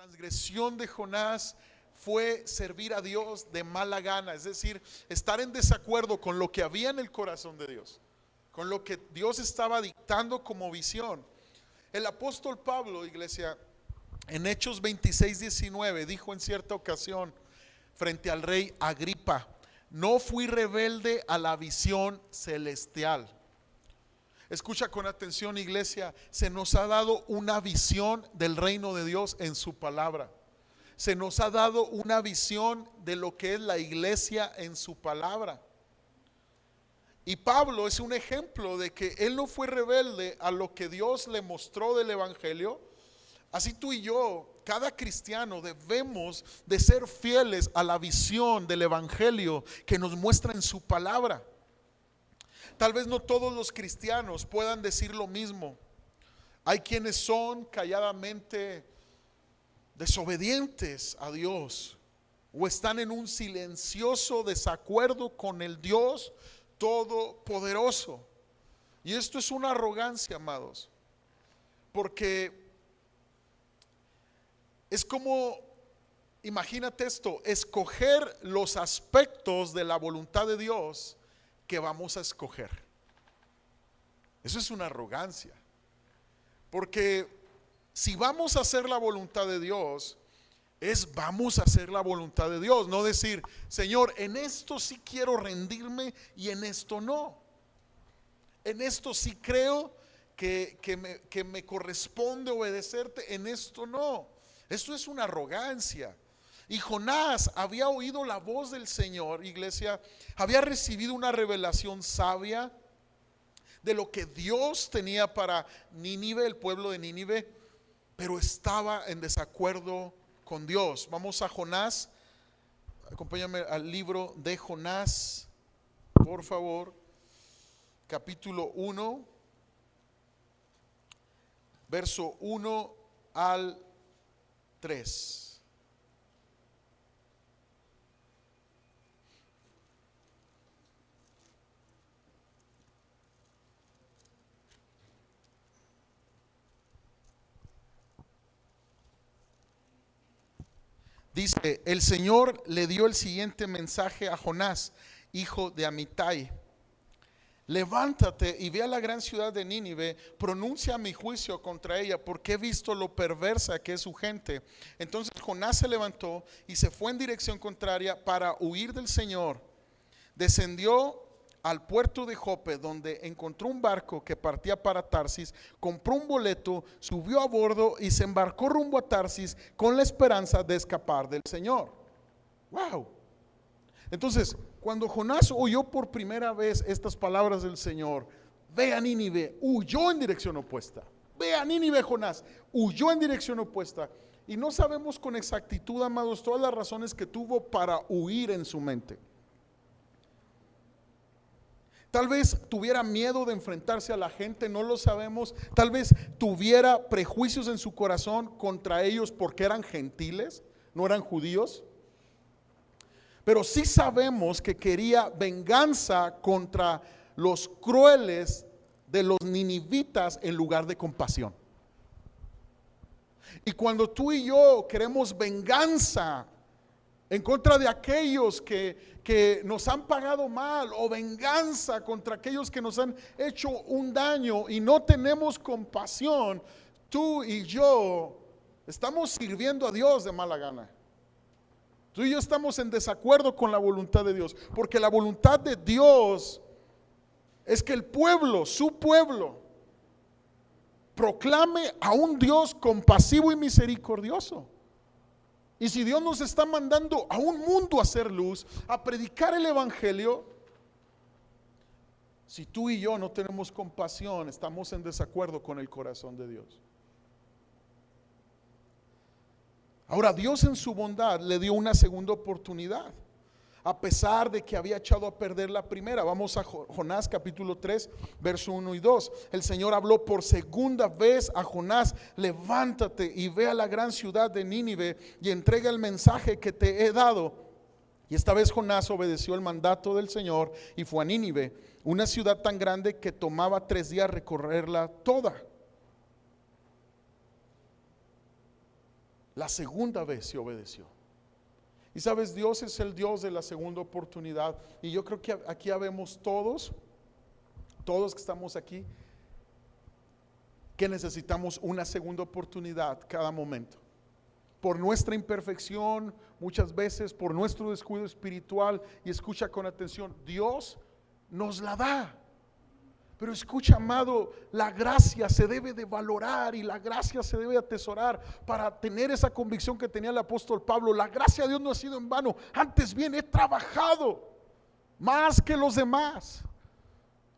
transgresión de Jonás fue servir a Dios de mala gana, es decir, estar en desacuerdo con lo que había en el corazón de Dios, con lo que Dios estaba dictando como visión. El apóstol Pablo, iglesia, en Hechos 26:19 dijo en cierta ocasión frente al rey Agripa: no fui rebelde a la visión celestial. Escucha con atención, iglesia, se nos ha dado una visión del reino de Dios en su palabra. Se nos ha dado una visión de lo que es la iglesia en su palabra. Y Pablo es un ejemplo de que él no fue rebelde a lo que Dios le mostró del evangelio. Así tú y yo, cada cristiano, debemos de ser fieles a la visión del evangelio que nos muestra en su palabra. Tal vez no todos los cristianos puedan decir lo mismo. Hay quienes son calladamente desobedientes a Dios o están en un silencioso desacuerdo con el Dios todopoderoso. Y esto es una arrogancia, amados, porque es como, imagínate esto, escoger los aspectos de la voluntad de Dios que vamos a escoger. Eso es una arrogancia, porque si vamos a hacer la voluntad de Dios, vamos a hacer la voluntad de Dios, no decir: Señor, en esto sí quiero rendirme y en esto no. En esto sí creo que me corresponde obedecerte, en esto no. Esto es una arrogancia. Y Jonás había oído la voz del Señor, iglesia, había recibido una revelación sabia de lo que Dios tenía para Nínive, el pueblo de Nínive, pero estaba en desacuerdo con Dios. Vamos a Jonás, acompáñame al libro de Jonás, por favor, capítulo 1, verso 1 al 3. Dice: el Señor le dio el siguiente mensaje a Jonás, hijo de Amitai: levántate y ve a la gran ciudad de Nínive, pronuncia mi juicio contra ella, porque he visto lo perversa que es su gente. Entonces Jonás se levantó y se fue en dirección contraria para huir del Señor. Descendió al puerto de Jope, donde encontró un barco que partía para Tarsis, compró un boleto, subió a bordo y se embarcó rumbo a Tarsis con la esperanza de escapar del Señor. Wow. Entonces, cuando Jonás oyó por primera vez estas palabras del Señor: ve a Nínive, huyó en dirección opuesta. Ve a Nínive, Jonás, huyó en dirección opuesta. Y no sabemos con exactitud, amados, todas las razones que tuvo para huir en su mente. Tal vez tuviera miedo de enfrentarse a la gente, no lo sabemos. Tal vez tuviera prejuicios en su corazón contra ellos porque eran gentiles, no eran judíos. Pero sí sabemos que quería venganza contra los crueles de los ninivitas en lugar de compasión. Y cuando tú y yo queremos venganza en contra de aquellos que nos han pagado mal, o venganza contra aquellos que nos han hecho un daño, y no tenemos compasión, tú y yo estamos sirviendo a Dios de mala gana. Tú y yo estamos en desacuerdo con la voluntad de Dios, porque la voluntad de Dios es que el pueblo, su pueblo, proclame a un Dios compasivo y misericordioso. Y si Dios nos está mandando a un mundo a hacer luz, a predicar el evangelio, si tú y yo no tenemos compasión, estamos en desacuerdo con el corazón de Dios. Ahora, Dios en su bondad le dio una segunda oportunidad, a pesar de que había echado a perder la primera. Vamos a Jonás capítulo 3, verso 1 y 2. El Señor habló por segunda vez a Jonás: levántate y ve a la gran ciudad de Nínive y entrega el mensaje que te he dado. Y esta vez Jonás obedeció el mandato del Señor y fue a Nínive, una ciudad tan grande que tomaba 3 días recorrerla toda. La segunda vez se obedeció. Y sabes, Dios es el Dios de la segunda oportunidad. Y yo creo que aquí habemos todos que estamos aquí, que necesitamos una segunda oportunidad cada momento. Por nuestra imperfección, muchas veces por nuestro descuido espiritual. Y escucha con atención, Dios nos la da. Pero escucha, amado, la gracia se debe de valorar y la gracia se debe atesorar para tener esa convicción que tenía el apóstol Pablo. La gracia de Dios no ha sido en vano, antes bien he trabajado más que los demás.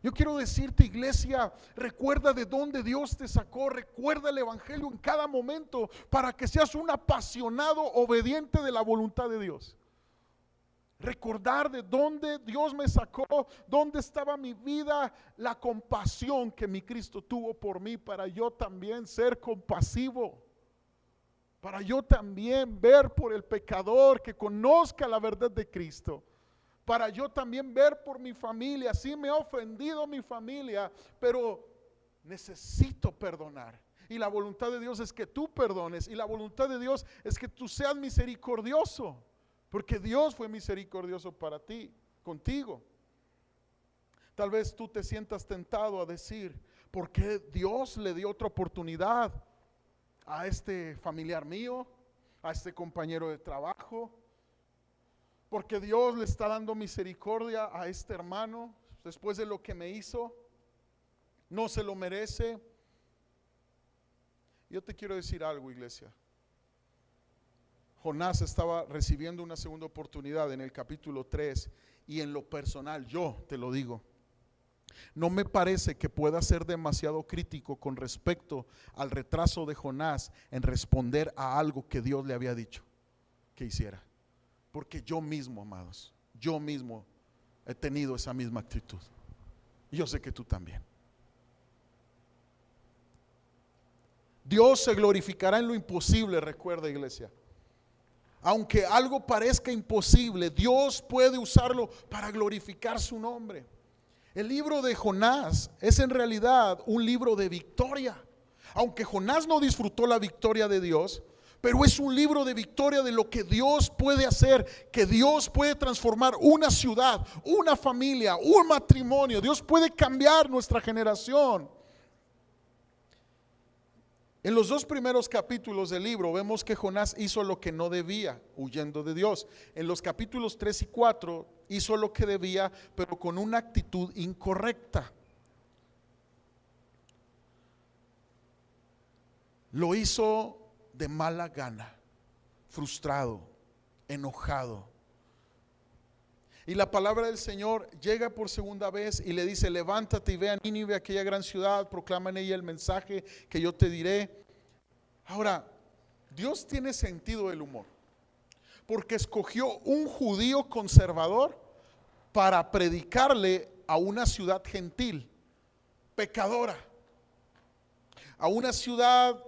Yo quiero decirte, iglesia, recuerda de dónde Dios te sacó, recuerda el evangelio en cada momento para que seas un apasionado obediente de la voluntad de Dios. Recordar de dónde Dios me sacó, dónde estaba mi vida, la compasión que mi Cristo tuvo por mí para yo también ser compasivo, para yo también ver por el pecador que conozca la verdad de Cristo, para yo también ver por mi familia. Sí, me ha ofendido mi familia, pero necesito perdonar. Y la voluntad de Dios es que tú perdones, y la voluntad de Dios es que tú seas misericordioso. Porque Dios fue misericordioso para ti, contigo. Tal vez tú te sientas tentado a decir, ¿por qué Dios le dio otra oportunidad a este familiar mío, a este compañero de trabajo? Porque Dios le está dando misericordia a este hermano después de lo que me hizo. No se lo merece. Yo te quiero decir algo, iglesia. Jonás estaba recibiendo una segunda oportunidad en el capítulo 3, y en lo personal, yo te lo digo, no me parece que pueda ser demasiado crítico con respecto al retraso de Jonás en responder a algo que Dios le había dicho que hiciera. Porque yo mismo, amados, yo mismo he tenido esa misma actitud. Y yo sé que tú también. Dios se glorificará en lo imposible, recuerda, iglesia. Aunque algo parezca imposible, Dios puede usarlo para glorificar su nombre. El libro de Jonás es en realidad un libro de victoria. Aunque Jonás no disfrutó la victoria de Dios, pero es un libro de victoria de lo que Dios puede hacer, que Dios puede transformar una ciudad, una familia, un matrimonio. Dios puede cambiar nuestra generación. En los dos primeros capítulos del libro vemos que Jonás hizo lo que no debía, huyendo de Dios. En los capítulos 3 y 4 hizo lo que debía, pero con una actitud incorrecta. Lo hizo de mala gana, frustrado, enojado. Y la palabra del Señor llega por segunda vez y le dice: levántate y ve a Nínive, aquella gran ciudad, proclama en ella el mensaje que yo te diré. Ahora, Dios tiene sentido del humor, porque escogió un judío conservador para predicarle a una ciudad gentil, pecadora, a una ciudad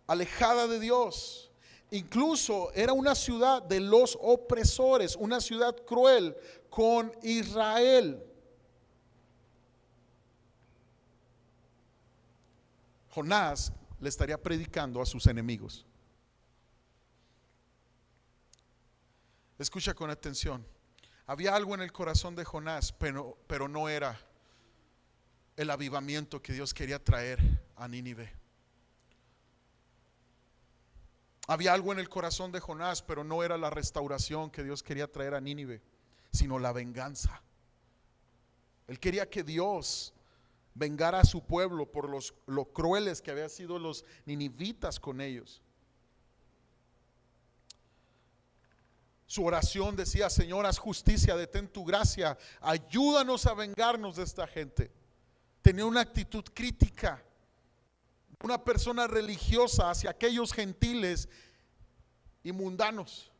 alejada de Dios. Incluso era una ciudad de los opresores, una ciudad cruel con Israel. Jonás le estaría predicando a sus enemigos. Escucha con atención. Había algo en el corazón de Jonás, pero no era el avivamiento que Dios quería traer a Nínive. Había algo en el corazón de Jonás, pero no era la restauración que Dios quería traer a Nínive, sino la venganza. Él quería que Dios vengara a su pueblo por lo crueles que habían sido los ninivitas con ellos. Su oración decía: Señor, haz justicia, detén tu gracia, ayúdanos a vengarnos de esta gente. Tenía una actitud crítica, una persona religiosa hacia aquellos gentiles y mundanos.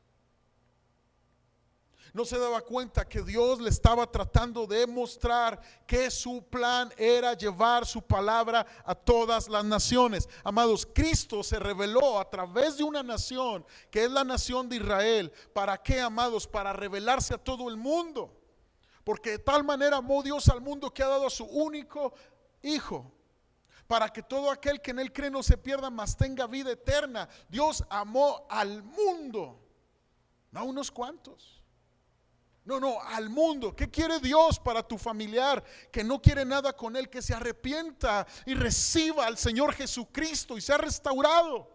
No se daba cuenta que Dios le estaba tratando de mostrar que su plan era llevar su palabra a todas las naciones. Amados, Cristo se reveló a través de una nación que es la nación de Israel. ¿Para qué, amados? Para revelarse a todo el mundo. Porque de tal manera amó Dios al mundo que ha dado a su único Hijo, para que todo aquel que en él cree no se pierda, mas tenga vida eterna. Dios amó al mundo, no a unos cuantos. No, al mundo. ¿Qué quiere Dios para tu familiar que no quiere nada con él? Que se arrepienta y reciba al Señor Jesucristo y sea restaurado.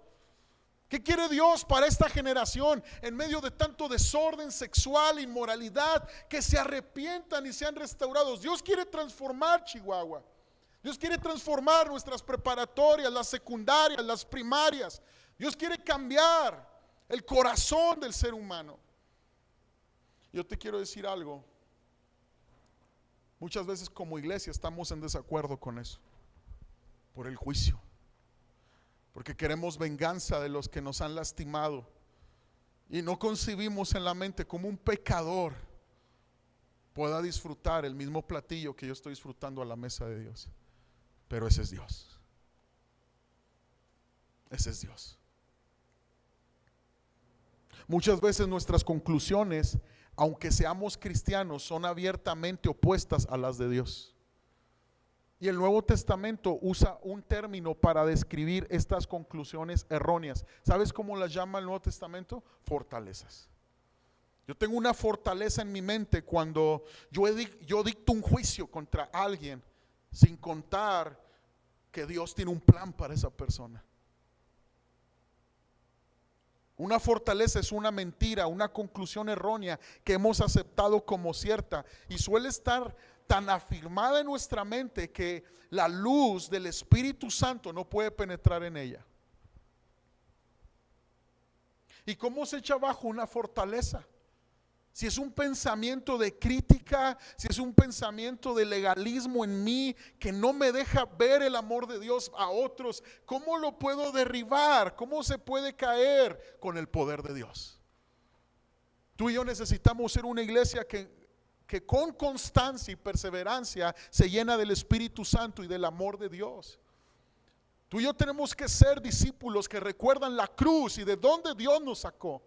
¿Qué quiere Dios para esta generación en medio de tanto desorden sexual, inmoralidad? Que se arrepientan y sean restaurados. Dios quiere transformar Chihuahua. Dios quiere transformar nuestras preparatorias, las secundarias, las primarias. Dios quiere cambiar el corazón del ser humano. Yo te quiero decir algo. Muchas veces como iglesia estamos en desacuerdo con eso, por el juicio, porque queremos venganza de los que nos han lastimado y no concebimos en la mente como un pecador pueda disfrutar el mismo platillo que yo estoy disfrutando a la mesa de Dios. Pero ese es Dios. Ese es Dios. Muchas veces nuestras conclusiones, aunque seamos cristianos, son abiertamente opuestas a las de Dios. Y el Nuevo Testamento usa un término para describir estas conclusiones erróneas. ¿Sabes cómo las llama el Nuevo Testamento? Fortalezas. Yo tengo una fortaleza en mi mente cuando yo dicto un juicio contra alguien, sin contar que Dios tiene un plan para esa persona. Una fortaleza es una mentira, una conclusión errónea que hemos aceptado como cierta y suele estar tan afirmada en nuestra mente que la luz del Espíritu Santo no puede penetrar en ella. ¿Y cómo se echa abajo una fortaleza? Si es un pensamiento de crítica, si es un pensamiento de legalismo en mí que no me deja ver el amor de Dios a otros, ¿cómo lo puedo derribar? ¿Cómo se puede caer? Con el poder de Dios. Tú y yo necesitamos ser una iglesia que con constancia y perseverancia se llena del Espíritu Santo y del amor de Dios. Tú y yo tenemos que ser discípulos que recuerdan la cruz y de dónde Dios nos sacó,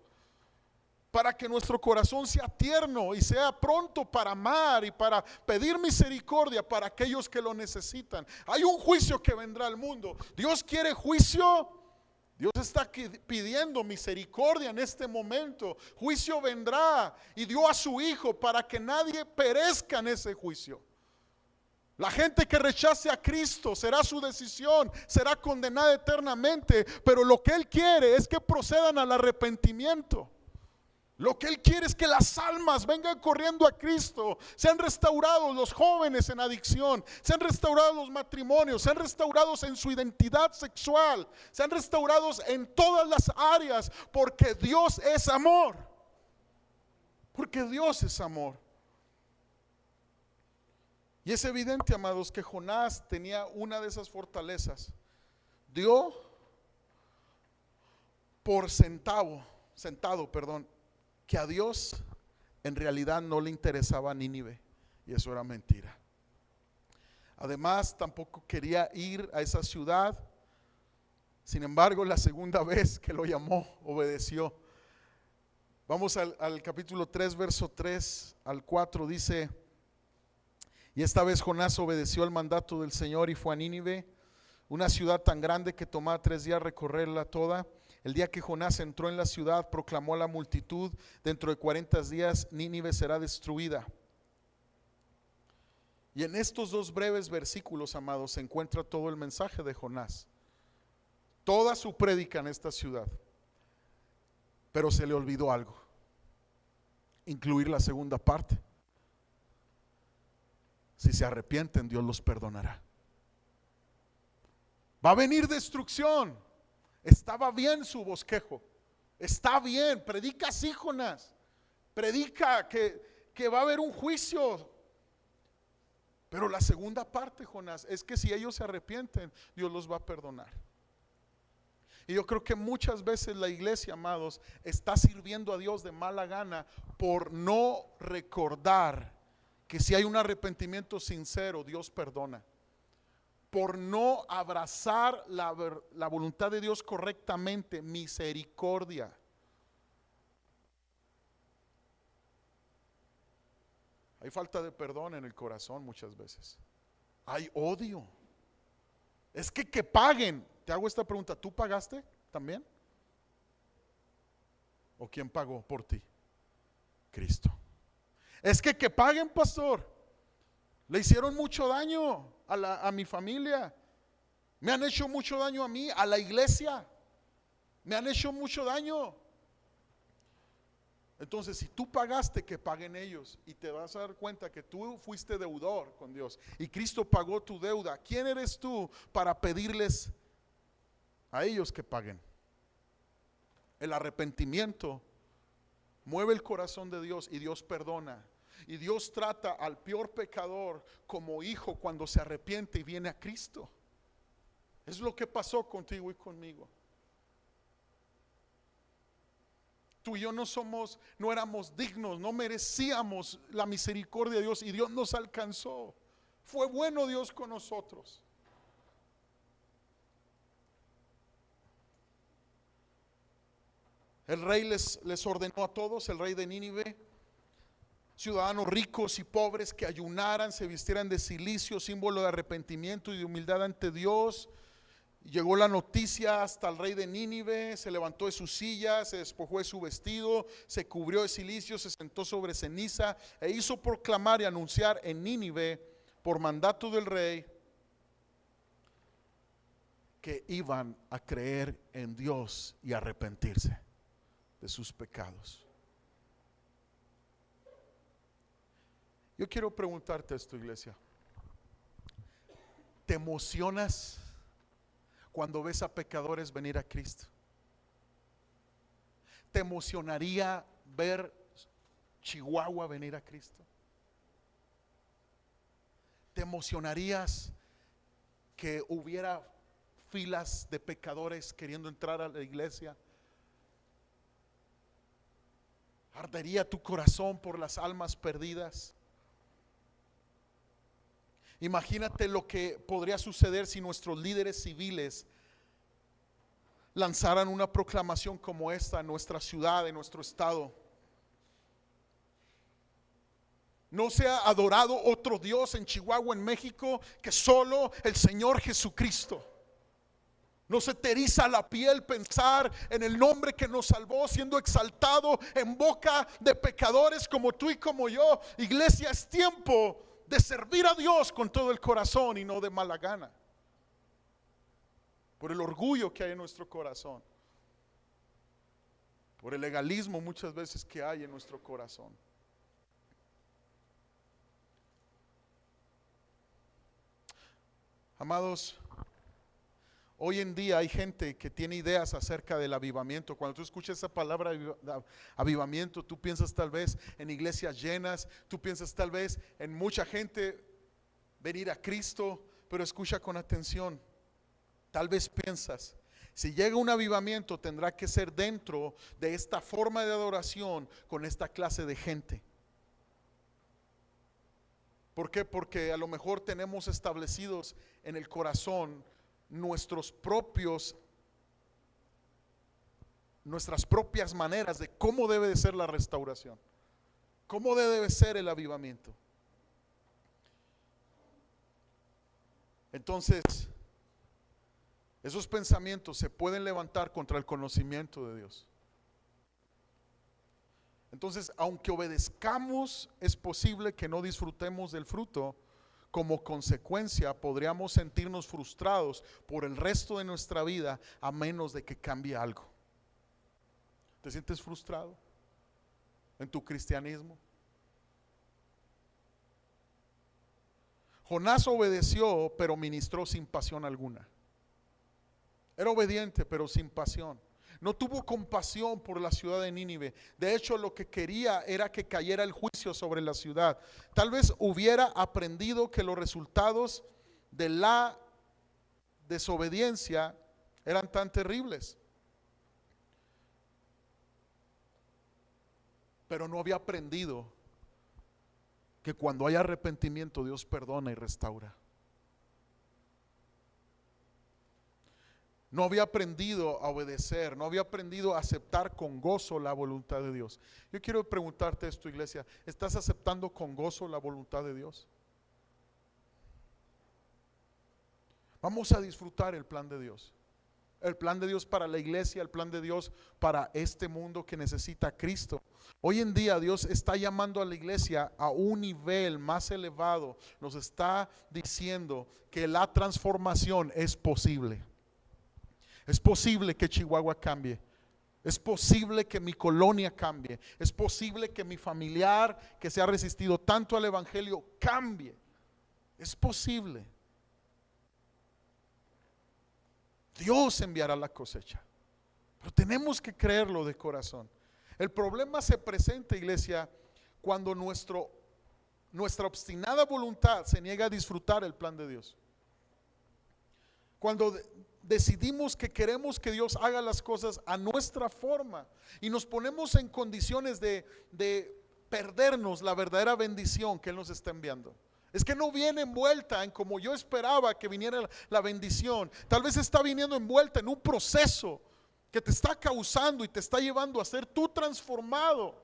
para que nuestro corazón sea tierno y sea pronto para amar y para pedir misericordia para aquellos que lo necesitan. Hay un juicio que vendrá al mundo. Dios quiere juicio. Dios está pidiendo misericordia en este momento. Juicio vendrá y dio a su Hijo para que nadie perezca en ese juicio. La gente que rechace a Cristo será su decisión, será condenada eternamente, pero lo que Él quiere es que procedan al arrepentimiento. Lo que Él quiere es que las almas vengan corriendo a Cristo, sean restaurados los jóvenes en adicción, sean restaurados los matrimonios, sean restaurados en su identidad sexual, sean restaurados en todas las áreas, porque Dios es amor. Porque Dios es amor. Y es evidente, amados, que Jonás tenía una de esas fortalezas. Dio por sentado, que a Dios en realidad no le interesaba Nínive, y eso era mentira. Además, tampoco quería ir a esa ciudad. Sin embargo, la segunda vez que lo llamó, obedeció. Vamos al capítulo 3, verso 3 al 4, dice: y esta vez Jonás obedeció al mandato del Señor y fue a Nínive, una ciudad tan grande que tomaba 3 días recorrerla toda. El día que Jonás entró en la ciudad, proclamó a la multitud: dentro de 40 días Nínive será destruida. Y en estos 2 breves versículos, amados, se encuentra todo el mensaje de Jonás, toda su prédica en esta ciudad. Pero se le olvidó algo: incluir la segunda parte. Si se arrepienten, Dios los perdonará. Va a venir destrucción. Estaba bien su bosquejo, está bien, predica así, Jonás, predica que va a haber un juicio. Pero la segunda parte, Jonás, es que si ellos se arrepienten, Dios los va a perdonar. Y yo creo que muchas veces la iglesia, amados, está sirviendo a Dios de mala gana por no recordar que si hay un arrepentimiento sincero, Dios perdona. Por no abrazar la voluntad de Dios correctamente, misericordia. Hay falta de perdón en el corazón muchas veces. Hay odio. Es que paguen. Te hago esta pregunta, ¿tú pagaste también? ¿O quién pagó por ti? Cristo. Es que paguen, pastor. Le hicieron mucho daño a mi familia. Me han hecho mucho daño a mí, a la iglesia. Me han hecho mucho daño. Entonces, si tú pagaste, que paguen ellos. Y te vas a dar cuenta que tú fuiste deudor con Dios y Cristo pagó tu deuda. ¿Quién eres tú para pedirles a ellos que paguen? El arrepentimiento mueve el corazón de Dios y Dios perdona. Y Dios trata al peor pecador como hijo cuando se arrepiente y viene a Cristo. Es lo que pasó contigo y conmigo. Tú y yo no éramos dignos, no merecíamos la misericordia de Dios y Dios nos alcanzó. Fue bueno Dios con nosotros. El rey les ordenó a todos, el rey de Nínive, ciudadanos ricos y pobres, que ayunaran, se vistieran de cilicio, símbolo de arrepentimiento y de humildad ante Dios. Llegó la noticia hasta el rey de Nínive, se levantó de su silla, se despojó de su vestido, se cubrió de cilicio, se sentó sobre ceniza e hizo proclamar y anunciar en Nínive, por mandato del rey, que iban a creer en Dios y arrepentirse de sus pecados. Yo quiero preguntarte esto, iglesia. ¿Te emocionas cuando ves a pecadores venir a Cristo? ¿Te emocionaría ver Chihuahua venir a Cristo? ¿Te emocionarías que hubiera filas de pecadores queriendo entrar a la iglesia? ¿Ardería tu corazón por las almas perdidas? Imagínate lo que podría suceder si nuestros líderes civiles lanzaran una proclamación como esta en nuestra ciudad, en nuestro estado. No se ha adorado otro Dios en Chihuahua, en México, que solo el Señor Jesucristo. No se te eriza la piel pensar en el nombre que nos salvó siendo exaltado en boca de pecadores como tú y como yo. Iglesia, es tiempo de servir a Dios con todo el corazón y no de mala gana, por el orgullo que hay en nuestro corazón, por el legalismo muchas veces que hay en nuestro corazón. Amados, hoy en día hay gente que tiene ideas acerca del avivamiento. Cuando tú escuchas esa palabra avivamiento, tú piensas tal vez en iglesias llenas, tú piensas tal vez en mucha gente venir a Cristo, pero escucha con atención. Tal vez piensas, si llega un avivamiento tendrá que ser dentro de esta forma de adoración con esta clase de gente. ¿Por qué? Porque a lo mejor tenemos establecidos en el corazón nuestras propias maneras de cómo debe de ser la restauración, cómo debe de ser el avivamiento. Entonces, esos pensamientos se pueden levantar contra el conocimiento de Dios. Entonces, aunque obedezcamos, es posible que no disfrutemos del fruto. Como consecuencia, podríamos sentirnos frustrados por el resto de nuestra vida a menos de que cambie algo. ¿Te sientes frustrado en tu cristianismo? Jonás obedeció, pero ministró sin pasión alguna. Era obediente, pero sin pasión. No tuvo compasión por la ciudad de Nínive. De hecho, lo que quería era que cayera el juicio sobre la ciudad. Tal vez hubiera aprendido que los resultados de la desobediencia eran tan terribles, pero no había aprendido que cuando hay arrepentimiento Dios perdona y restaura. No había aprendido a obedecer, no había aprendido a aceptar con gozo la voluntad de Dios. Yo quiero preguntarte esto, iglesia, ¿estás aceptando con gozo la voluntad de Dios? Vamos a disfrutar el plan de Dios. El plan de Dios para la iglesia, el plan de Dios para este mundo que necesita a Cristo. Hoy en día Dios está llamando a la iglesia a un nivel más elevado. Nos está diciendo que la transformación es posible. Es posible que Chihuahua cambie. Es posible que mi colonia cambie. Es posible que mi familiar que se ha resistido tanto al evangelio cambie. Es posible. Dios enviará la cosecha, pero tenemos que creerlo de corazón. El problema se presenta, iglesia, cuando nuestra obstinada voluntad se niega a disfrutar el plan de Dios. Cuando decidimos que queremos que Dios haga las cosas a nuestra forma y nos ponemos en condiciones de perdernos la verdadera bendición que Él nos está enviando. Es que no viene envuelta en como yo esperaba que viniera la bendición. Tal vez está viniendo envuelta en un proceso que te está causando y te está llevando a ser tú transformado.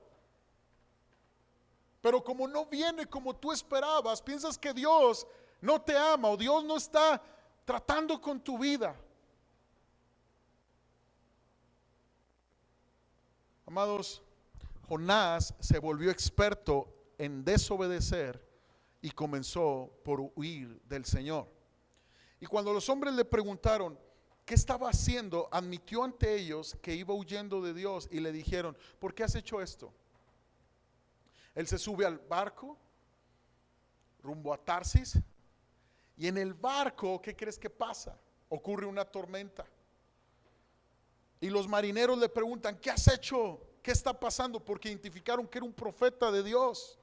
Pero como no viene como tú esperabas, piensas que Dios no te ama o Dios no está tratando con tu vida. Amados, Jonás se volvió experto en desobedecer y comenzó por huir del Señor. Y cuando los hombres le preguntaron qué estaba haciendo, admitió ante ellos que iba huyendo de Dios y le dijeron: ¿por qué has hecho esto? Él se sube al barco rumbo a Tarsis y en el barco, ¿qué crees que pasa? Ocurre una tormenta. Y los marineros le preguntan: ¿qué has hecho? ¿Qué está pasando? Porque identificaron que era un profeta de Dios.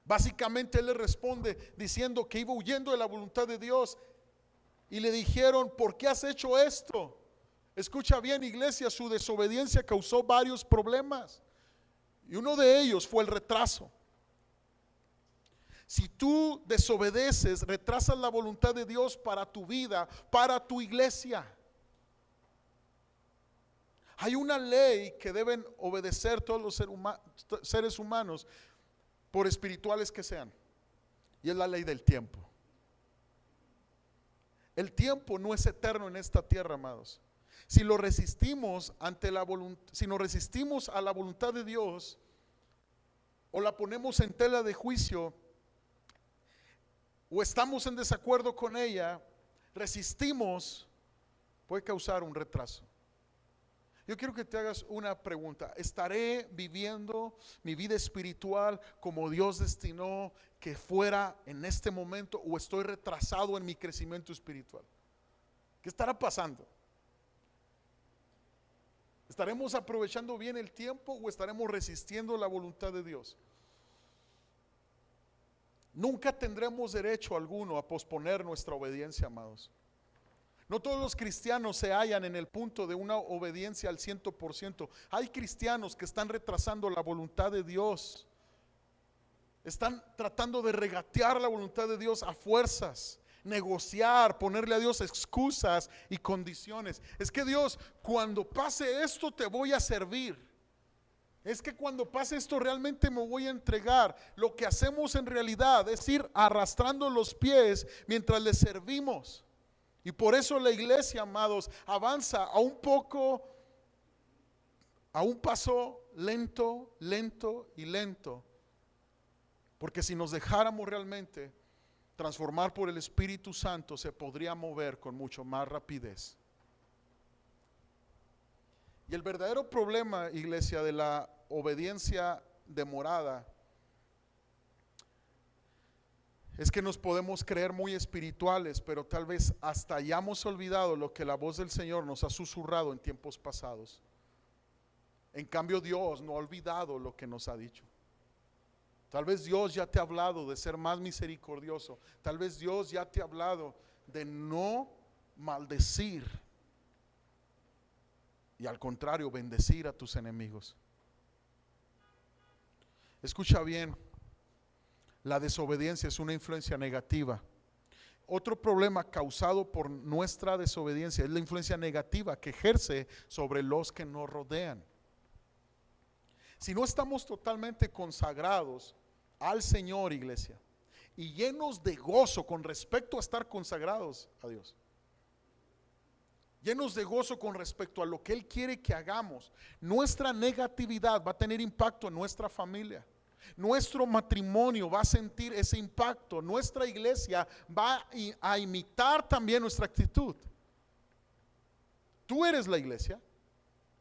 Básicamente él le responde diciendo que iba huyendo de la voluntad de Dios. Y le dijeron: ¿por qué has hecho esto? Escucha bien, iglesia, su desobediencia causó varios problemas. Y uno de ellos fue el retraso. Si tú desobedeces, retrasas la voluntad de Dios para tu vida, para tu iglesia. Hay una ley que deben obedecer todos los seres humanos, por espirituales que sean, y es la ley del tiempo. El tiempo no es eterno en esta tierra, amados. Si lo resistimos si nos resistimos a la voluntad de Dios o la ponemos en tela de juicio o estamos en desacuerdo con ella, resistimos, puede causar un retraso. Yo quiero que te hagas una pregunta: ¿estaré viviendo mi vida espiritual como Dios destinó que fuera en este momento, o estoy retrasado en mi crecimiento espiritual? ¿Qué estará pasando? ¿Estaremos aprovechando bien el tiempo o estaremos resistiendo la voluntad de Dios? Nunca tendremos derecho alguno a posponer nuestra obediencia, amados. No todos los cristianos se hallan en el punto de una obediencia al 100%. Hay cristianos que están retrasando la voluntad de Dios. Están tratando de regatear la voluntad de Dios a fuerzas, negociar, ponerle a Dios excusas y condiciones. Es que Dios, cuando pase esto te voy a servir. Es que cuando pase esto realmente me voy a entregar. Lo que hacemos en realidad es ir arrastrando los pies mientras le servimos. Y por eso la iglesia, amados, avanza a un paso lento, lento y lento. Porque si nos dejáramos realmente transformar por el Espíritu Santo, se podría mover con mucho más rapidez. Y el verdadero problema, iglesia, de la obediencia demorada es que nos podemos creer muy espirituales, pero tal vez hasta hayamos olvidado lo que la voz del Señor nos ha susurrado en tiempos pasados. En cambio, Dios no ha olvidado lo que nos ha dicho. Tal vez Dios ya te ha hablado de ser más misericordioso. Tal vez Dios ya te ha hablado de no maldecir y al contrario bendecir a tus enemigos. Escucha bien. La desobediencia es una influencia negativa. Otro problema causado por nuestra desobediencia es la influencia negativa que ejerce sobre los que nos rodean. Si no estamos totalmente consagrados al Señor, iglesia, y llenos de gozo con respecto a estar consagrados a Dios. Llenos de gozo con respecto a lo que Él quiere que hagamos. Nuestra negatividad va a tener impacto en nuestra familia. Nuestro matrimonio va a sentir ese impacto. Nuestra iglesia va a imitar también nuestra actitud. Tú eres la iglesia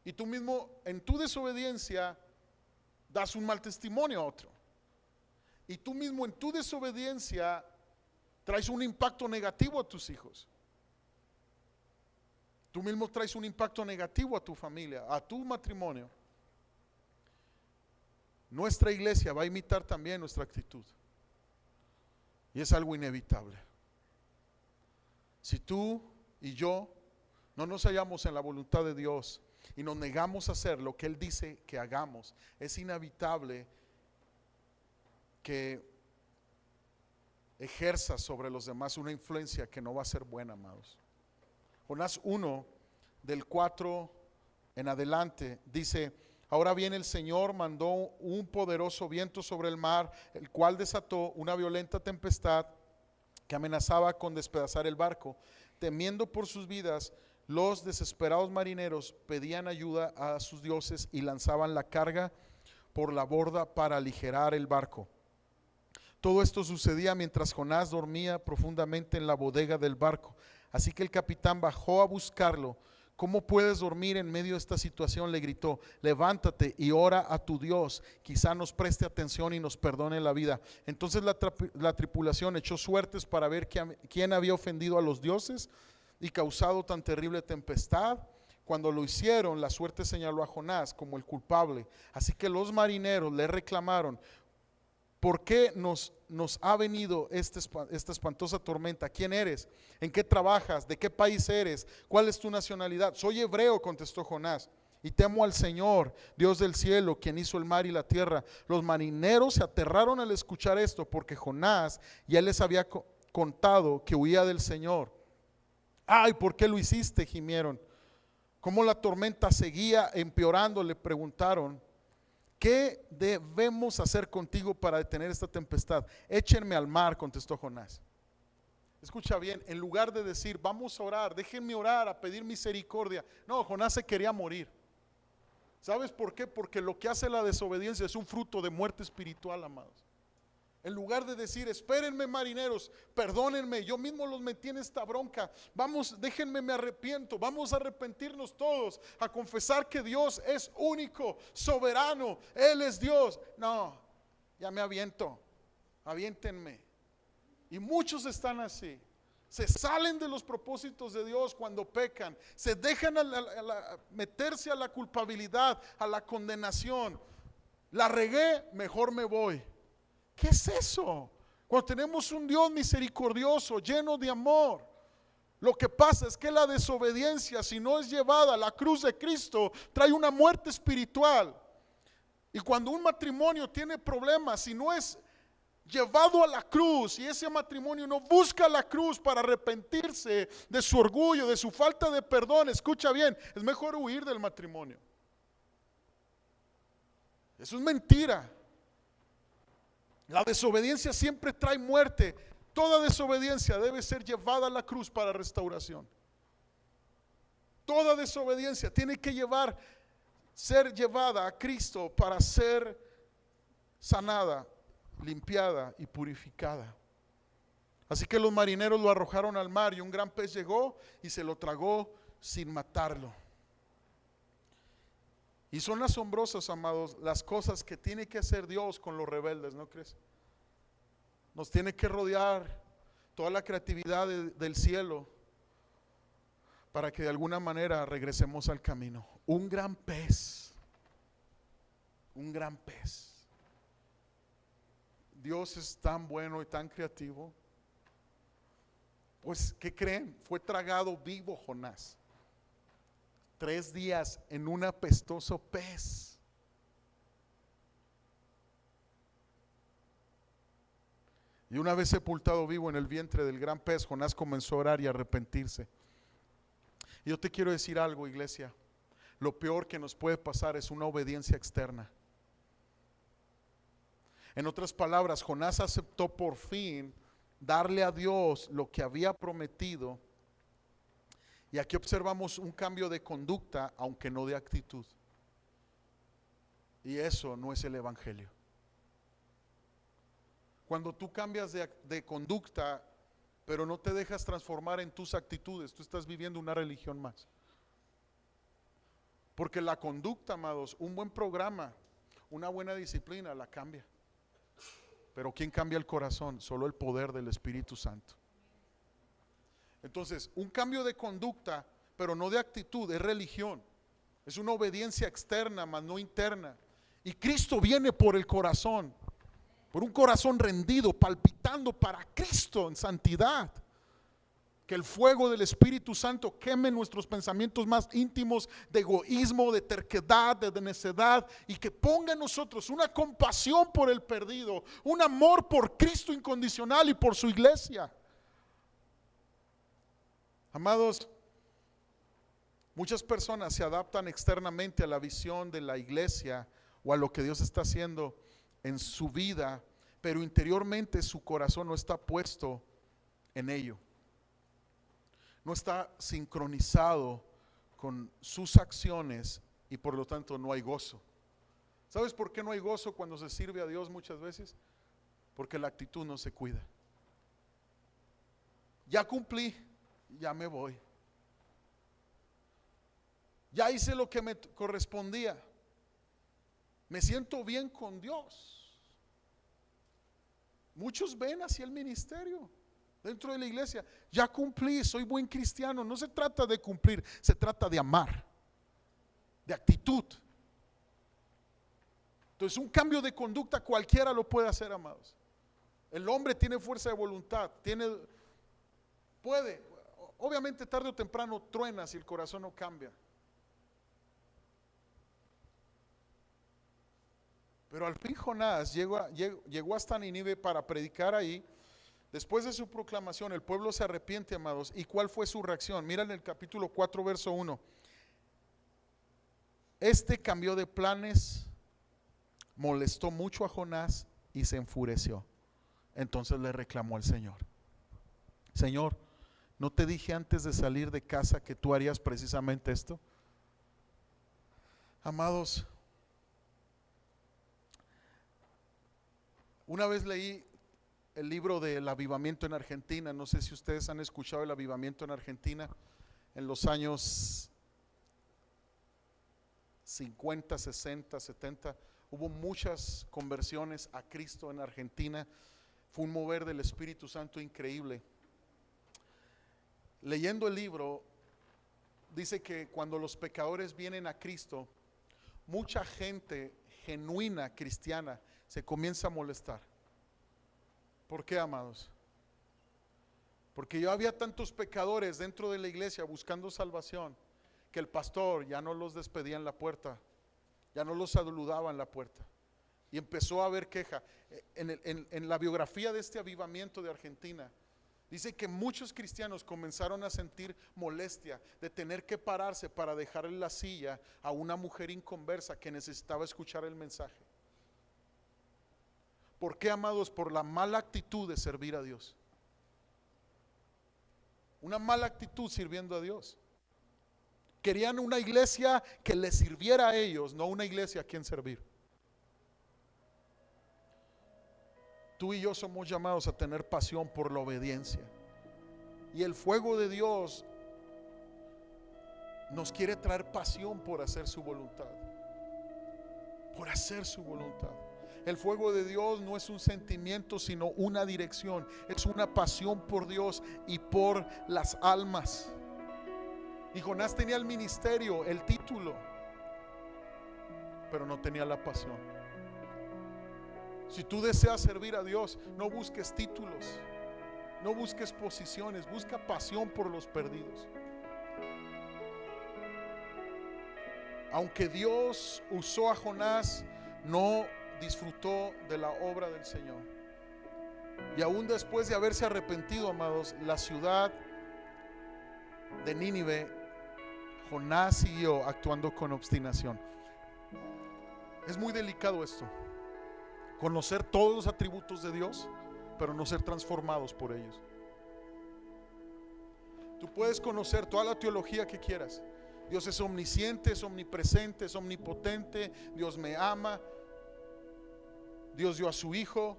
y tú mismo en tu desobediencia das un mal testimonio a otro. Y tú mismo en tu desobediencia traes un impacto negativo a tus hijos. Tú mismo traes un impacto negativo a tu familia, a tu matrimonio. Nuestra iglesia va a imitar también nuestra actitud. Y es algo inevitable. Si tú y yo no nos hallamos en la voluntad de Dios y nos negamos a hacer lo que Él dice que hagamos, es inevitable que ejerza sobre los demás una influencia que no va a ser buena, amados. Jonás 1, del 4 en adelante, dice: ahora bien, el Señor mandó un poderoso viento sobre el mar, el cual desató una violenta tempestad que amenazaba con despedazar el barco. Temiendo por sus vidas, los desesperados marineros pedían ayuda a sus dioses y lanzaban la carga por la borda para aligerar el barco. Todo esto sucedía mientras Jonás dormía profundamente en la bodega del barco. Así que el capitán bajó a buscarlo. ¿Cómo puedes dormir en medio de esta situación?, le gritó. Levántate y ora a tu Dios, quizá nos preste atención y nos perdone la vida. Entonces la tripulación echó suertes para ver quién había ofendido a los dioses y causado tan terrible tempestad. Cuando lo hicieron, la suerte señaló a Jonás como el culpable. Así que los marineros le reclamaron: ¿por qué nos ha venido esta espantosa tormenta? ¿Quién eres? ¿En qué trabajas? ¿De qué país eres? ¿Cuál es tu nacionalidad? Soy hebreo, contestó Jonás, y temo al Señor, Dios del cielo, quien hizo el mar y la tierra. Los marineros se aterraron al escuchar esto, porque Jonás ya les había contado que huía del Señor. Ay, ¿por qué lo hiciste?, gimieron. ¿Cómo la tormenta seguía empeorando?, le preguntaron. ¿Qué debemos hacer contigo para detener esta tempestad? Échenme al mar, contestó Jonás. Escucha bien, en lugar de decir vamos a orar, déjenme orar, a pedir misericordia, no, Jonás se quería morir. ¿Sabes por qué? Porque lo que hace la desobediencia es un fruto de muerte espiritual, amados. En lugar de decir: espérenme, marineros, perdónenme, yo mismo los metí en esta bronca, vamos, déjenme, me arrepiento, vamos a arrepentirnos todos, a confesar que Dios es único, soberano, Él es Dios. No, ya me aviento, aviéntenme. Y muchos están así, se salen de los propósitos de Dios cuando pecan, se dejan meterse a la culpabilidad, a la condenación. La regué, mejor me voy. ¿Qué es eso? Cuando tenemos un Dios misericordioso, lleno de amor, lo que pasa es que la desobediencia, si no es llevada a la cruz de Cristo, trae una muerte espiritual. Y cuando un matrimonio tiene problemas, si no es llevado a la cruz, y ese matrimonio no busca la cruz para arrepentirse de su orgullo, de su falta de perdón, escucha bien, es mejor huir del matrimonio. Eso es mentira. La desobediencia siempre trae muerte. Toda desobediencia debe ser llevada a la cruz para restauración. Toda desobediencia tiene que ser llevada a Cristo para ser sanada, limpiada y purificada. Así que los marineros lo arrojaron al mar y un gran pez llegó y se lo tragó sin matarlo. Y son asombrosas, amados, las cosas que tiene que hacer Dios con los rebeldes, ¿no crees? Nos tiene que rodear toda la creatividad del cielo para que de alguna manera regresemos al camino. Un gran pez, un gran pez. Dios es tan bueno y tan creativo. Pues, ¿qué creen? Fue tragado vivo Jonás. 3 días en un apestoso pez. Y una vez sepultado vivo en el vientre del gran pez, Jonás comenzó a orar y a arrepentirse. Y yo te quiero decir algo, iglesia. Lo peor que nos puede pasar es una obediencia externa. En otras palabras, Jonás aceptó por fin darle a Dios lo que había prometido. Y aquí observamos un cambio de conducta, aunque no de actitud. Y eso no es el evangelio. Cuando tú cambias de conducta, pero no te dejas transformar en tus actitudes, tú estás viviendo una religión más. Porque la conducta, amados, un buen programa, una buena disciplina la cambia. Pero ¿quién cambia el corazón? Solo el poder del Espíritu Santo. Entonces, un cambio de conducta, pero no de actitud, es religión. Es una obediencia externa, mas no interna. Y Cristo viene por el corazón, por un corazón rendido, palpitando para Cristo en santidad. Que el fuego del Espíritu Santo queme nuestros pensamientos más íntimos de egoísmo, de terquedad, de necedad, y que ponga en nosotros una compasión por el perdido, un amor por Cristo incondicional y por su iglesia. Amados, muchas personas se adaptan externamente a la visión de la iglesia o a lo que Dios está haciendo en su vida, pero interiormente su corazón no está puesto en ello. No está sincronizado con sus acciones y por lo tanto no hay gozo. ¿Sabes por qué no hay gozo cuando se sirve a Dios muchas veces? Porque la actitud no se cuida. Ya cumplí, ya me voy. Ya hice lo que me correspondía. Me siento bien con Dios. Muchos ven hacia el ministerio dentro de la iglesia. Ya cumplí, soy buen cristiano. No se trata de cumplir, se trata de amar, de actitud. Entonces un cambio de conducta cualquiera lo puede hacer, amados. El hombre tiene fuerza de voluntad, puede, obviamente tarde o temprano truena si el corazón no cambia. Pero al fin Jonás llegó hasta Nínive para predicar ahí. Después de su proclamación, el pueblo se arrepiente, amados. ¿Y cuál fue su reacción? Mira en el capítulo 4, verso 1. Este cambió de planes, molestó mucho a Jonás y se enfureció. Entonces le reclamó al Señor: Señor, ¿no te dije antes de salir de casa que tú harías precisamente esto? Amados, una vez leí el libro del avivamiento en Argentina. No sé si ustedes han escuchado el avivamiento en Argentina en los años 50, 60, 70. Hubo muchas conversiones a Cristo en Argentina. Fue un mover del Espíritu Santo increíble. Leyendo el libro, dice que cuando los pecadores vienen a Cristo, mucha gente genuina cristiana se comienza a molestar. ¿Por qué, amados? Porque ya había tantos pecadores dentro de la iglesia buscando salvación, que el pastor ya no los despedía en la puerta, ya no los saludaba en la puerta, y empezó a haber queja. En la biografía de este avivamiento de Argentina, dice que muchos cristianos comenzaron a sentir molestia de tener que pararse para dejarle la silla a una mujer inconversa que necesitaba escuchar el mensaje. ¿Por qué, amados? Por la mala actitud de servir a Dios. Una mala actitud sirviendo a Dios. Querían una iglesia que les sirviera a ellos, no una iglesia a quien servir. Tú y yo somos llamados a tener pasión por la obediencia. Y el fuego de Dios nos quiere traer pasión por hacer su voluntad. Por hacer su voluntad. El fuego de Dios no es un sentimiento, sino una dirección. Es una pasión por Dios y por las almas. Y Jonás tenía el ministerio, el título, pero no tenía la pasión. Si tú deseas servir a Dios, no busques títulos, no busques posiciones, busca pasión por los perdidos. Aunque Dios usó a Jonás, no disfrutó de la obra del Señor. Y aún después de haberse arrepentido, amados, la ciudad de Nínive, Jonás siguió actuando con obstinación. Es muy delicado esto, conocer todos los atributos de Dios, pero no ser transformados por ellos. Tú puedes conocer toda la teología que quieras. Dios es omnisciente, es omnipresente, es omnipotente. Dios me ama. Dios dio a su Hijo.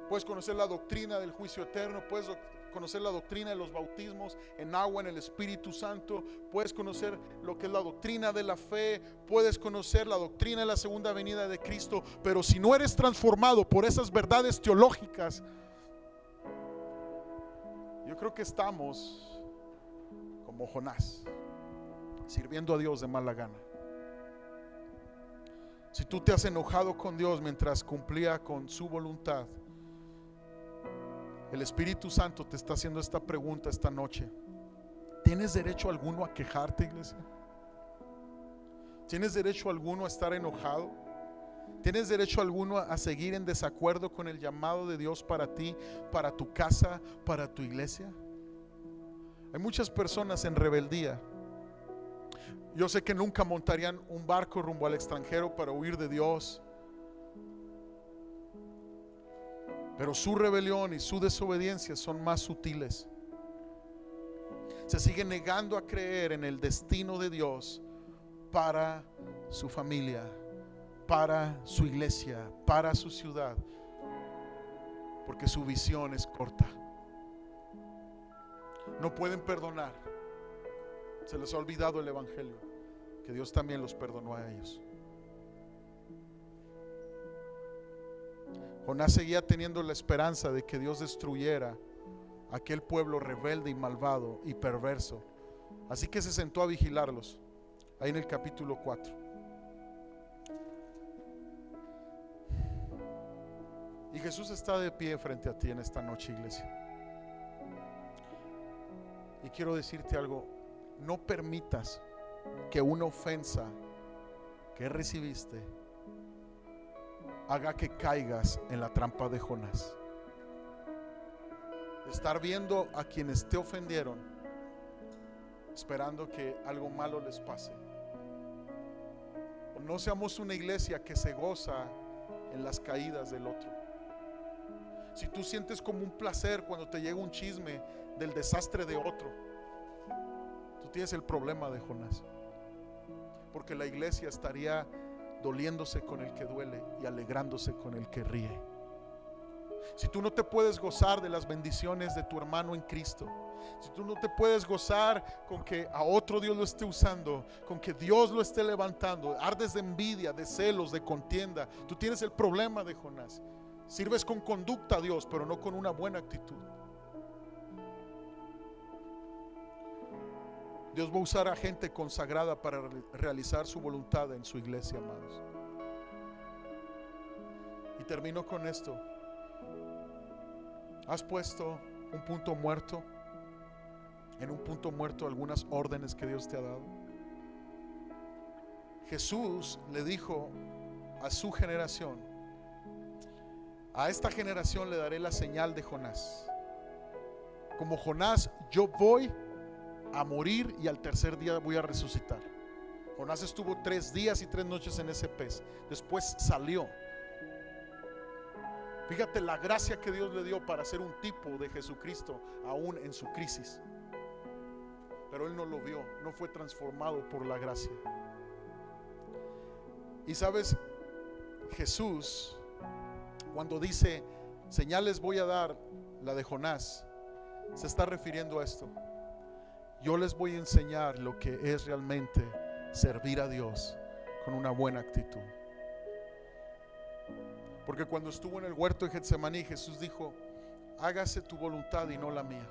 Puedes conocer la doctrina del juicio eterno. Puedes conocer la doctrina de los bautismos en agua, en el Espíritu Santo. Puedes conocer lo que es la doctrina de la fe. Puedes conocer la doctrina de la segunda venida de Cristo. Pero si no eres transformado por esas verdades teológicas, yo creo que estamos como Jonás, sirviendo a Dios de mala gana. Si tú te has enojado con Dios mientras cumplía con su voluntad, el Espíritu Santo te está haciendo esta pregunta esta noche. ¿Tienes derecho alguno a quejarte, iglesia? ¿Tienes derecho alguno a estar enojado? ¿Tienes derecho alguno a seguir en desacuerdo con el llamado de Dios para ti, para tu casa, para tu iglesia? Hay muchas personas en rebeldía. Yo sé que nunca montarían un barco rumbo al extranjero para huir de Dios, pero su rebelión y su desobediencia son más sutiles. Se sigue negando a creer en el destino de Dios para su familia, para su iglesia, para su ciudad, porque su visión es corta. No pueden perdonar. Se les ha olvidado el evangelio, que Dios también los perdonó a ellos. Jonás seguía teniendo la esperanza de que Dios destruyera a aquel pueblo rebelde y malvado y perverso. Así que se sentó a vigilarlos, ahí en el capítulo 4. Y Jesús está de pie frente a ti en esta noche, iglesia. Y quiero decirte algo: no permitas que una ofensa que recibiste haga que caigas en la trampa de Jonás. Estar viendo a quienes te ofendieron, esperando que algo malo les pase. No seamos una iglesia que se goza en las caídas del otro. Si tú sientes como un placer cuando te llega un chisme del desastre de otro, tú tienes el problema de Jonás, porque la iglesia estaría doliéndose con el que duele y alegrándose con el que ríe. Si tú no te puedes gozar de las bendiciones de tu hermano en Cristo, si tú no te puedes gozar con que a otro Dios lo esté usando, con que Dios lo esté levantando, ardes de envidia, de celos, de contienda, tú tienes el problema de Jonás. Sirves con conducta a Dios, pero no con una buena actitud. Dios va a usar a gente consagrada para realizar su voluntad en su iglesia, amados. Y termino con esto. ¿Has puesto un punto muerto? En un punto muerto algunas órdenes que Dios te ha dado. Jesús le dijo a su generación: a esta generación le daré la señal de Jonás. Como Jonás, yo voy a morir y al tercer día voy a resucitar. Jonás estuvo 3 días y 3 noches en ese pez. Después salió. Fíjate la gracia que Dios le dio para ser un tipo de Jesucristo aún en su crisis. Pero él no lo vio, no fue transformado por la gracia. Y sabes, Jesús, cuando dice señales voy a dar, la de Jonás, se está refiriendo a esto. Yo les voy a enseñar lo que es realmente servir a Dios con una buena actitud. Porque cuando estuvo en el huerto de Getsemaní, Jesús dijo: hágase tu voluntad y no la mía.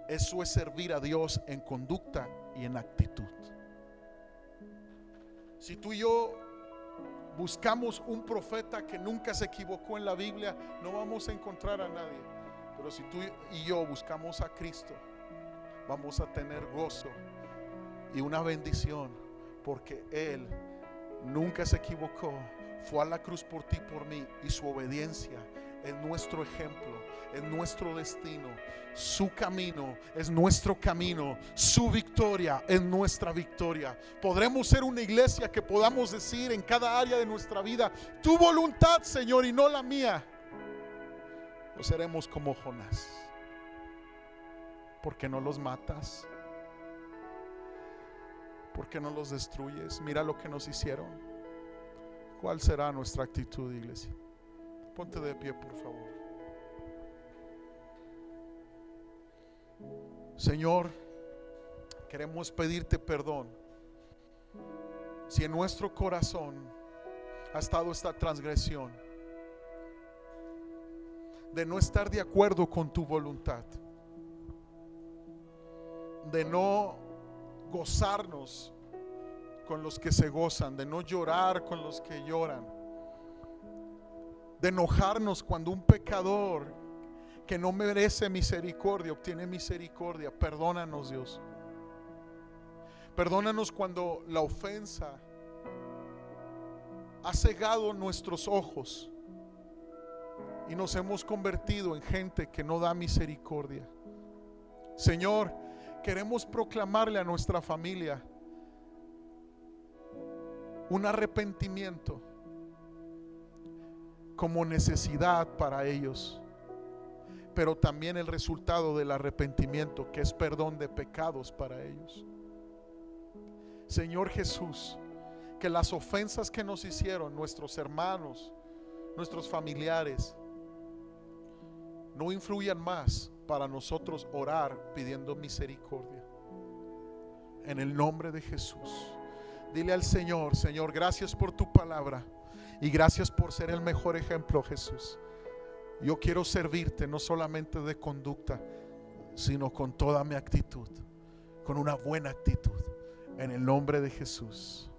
Eso es servir a Dios en conducta y en actitud. Si tú y yo buscamos un profeta que nunca se equivocó en la Biblia, no vamos a encontrar a nadie. Pero si tú y yo buscamos a Cristo, vamos a tener gozo y una bendición, porque Él nunca se equivocó. Fue a la cruz por ti y por mí, y su obediencia es nuestro ejemplo. es nuestro destino. Su camino es nuestro camino. Su victoria es nuestra victoria. Podremos ser una iglesia que podamos decir en cada área de nuestra vida: tu voluntad, Señor, y no la mía. O seremos como Jonás. ¿Por qué no los matas? ¿Por qué no los destruyes? Mira lo que nos hicieron. ¿Cuál será nuestra actitud, iglesia? Ponte de pie, por favor. Señor, queremos pedirte perdón si en nuestro corazón ha estado esta transgresión de no estar de acuerdo con tu voluntad, de no gozarnos con los que se gozan, de no llorar con los que lloran, de enojarnos cuando un pecador que no merece misericordia obtiene misericordia. Perdónanos, Dios. Perdónanos cuando la ofensa ha cegado nuestros ojos y nos hemos convertido en gente que no da misericordia. Señor, queremos proclamarle a nuestra familia un arrepentimiento como necesidad para ellos, pero también el resultado del arrepentimiento, que es perdón de pecados para ellos. Señor Jesús, que las ofensas que nos hicieron nuestros hermanos, nuestros familiares, no influyan más para nosotros orar pidiendo misericordia. En el nombre de Jesús, dile al Señor: Señor, gracias por tu palabra y gracias por ser el mejor ejemplo, Jesús. Yo quiero servirte no solamente de conducta, sino con toda mi actitud, con una buena actitud, en el nombre de Jesús.